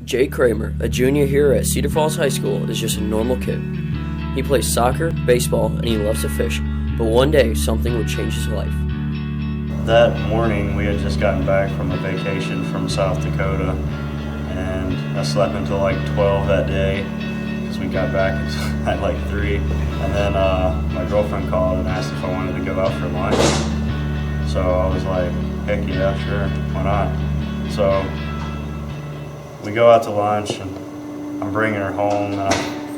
Jay Kramer, a junior here at Cedar Falls High School, is just a normal kid. He plays soccer, baseball, and he loves to fish, but one day something would change his life. That morning we had just gotten back from a vacation from South Dakota, and I slept until like 12 that day because we got back at like 3. And then my girlfriend called and asked if I wanted to go out for lunch. So I was like, heck yeah, sure, why not? So we go out to lunch and I'm bringing her home and I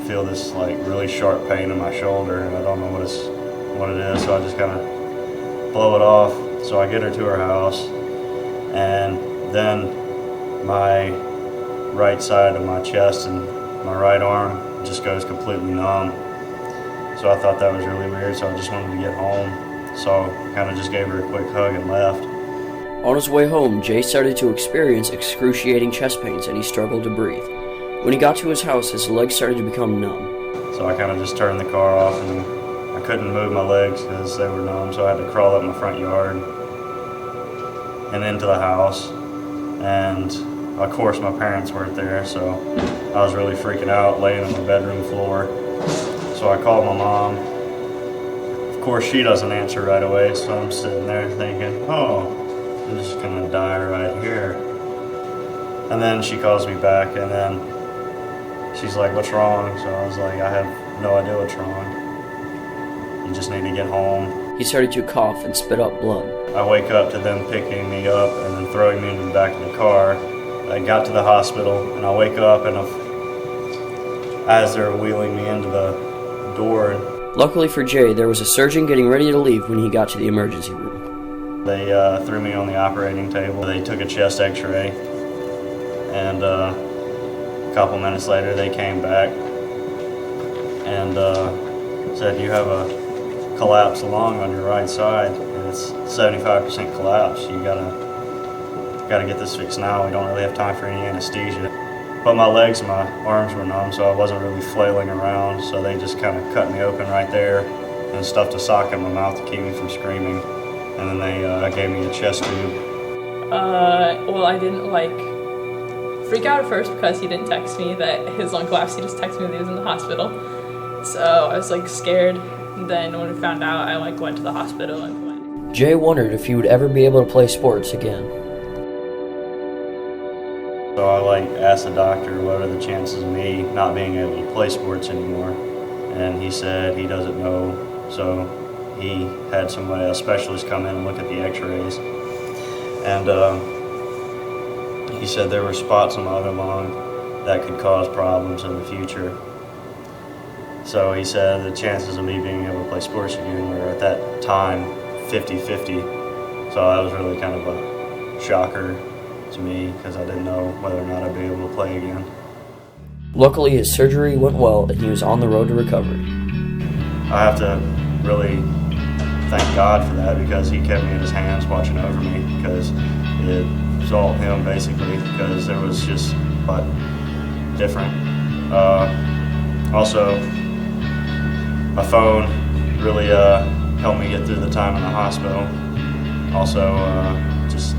feel this like really sharp pain in my shoulder and I don't know what it is, so I just kind of blow it off. So I get her to her house and then my right side of my chest and my right arm just goes completely numb. So I thought that was really weird, so I just wanted to get home. So I kind of just gave her a quick hug and left. On his way home, Jay started to experience excruciating chest pains and he struggled to breathe. When he got to his house, his legs started to become numb. So I kind of just turned the car off and I couldn't move my legs because they were numb, so I had to crawl up my front yard and into the house. And of course my parents weren't there, so I was really freaking out, laying on the bedroom floor. So I called my mom. Of course she doesn't answer right away, so I'm sitting there thinking, oh, I'm just gonna die right here. And then she calls me back and then she's like, what's wrong? So I was like, I have no idea what's wrong. You just need to get home. He started to cough and spit up blood. I wake up to them picking me up and then throwing me into the back of the car. I got to the hospital and I wake up and as they're wheeling me into the door. Luckily for Jay, there was a surgeon getting ready to leave when he got to the emergency room. They threw me on the operating table. They took a chest x-ray and a couple minutes later they came back and said you have a collapsed lung on your right side and it's 75% collapse. You gotta get this fixed now. We don't really have time for any anesthesia. But my legs and my arms were numb, so I wasn't really flailing around, so they just kind of cut me open right there and stuffed a sock in my mouth to keep me from screaming. And then they gave me a chest tube. Well, I didn't freak out at first because he didn't text me that his lung collapsed. He just texted me that he was in the hospital. So I was scared. And then when we found out, I went to the hospital and went. Jay wondered if he would ever be able to play sports again. So I asked the doctor what are the chances of me not being able to play sports anymore, and he said he doesn't know. So he had a specialist come in and look at the x-rays, and he said there were spots on my other lung that could cause problems in the future. So he said the chances of me being able to play sports again were at that time 50-50. So that was really kind of a shocker to me because I didn't know whether or not I'd be able to play again. Luckily, his surgery went well and he was on the road to recovery. I have to really thank God for that because he kept me in his hands watching over me because it was all him basically because there was just different. Also, my phone really helped me get through the time in the hospital. Also, just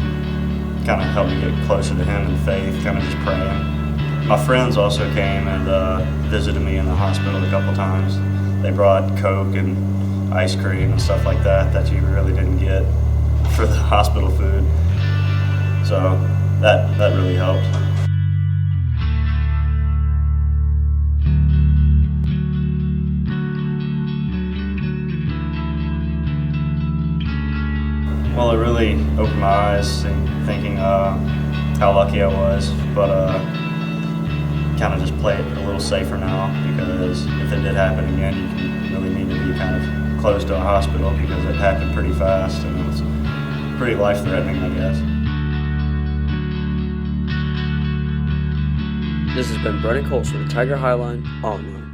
kind of helped me get closer to him in faith, kind of just praying. My friends also came and visited me in the hospital a couple times. They brought Coke and ice cream and stuff like that you really didn't get for the hospital food. So that really helped. Well, it really opened my eyes thinking how lucky I was, but kind of just play it a little safer now because if it did happen again, you really need to be kind of close to a hospital because it happened pretty fast and it was pretty life-threatening, I guess. This has been Brennan Coles for the Tiger Highline Online.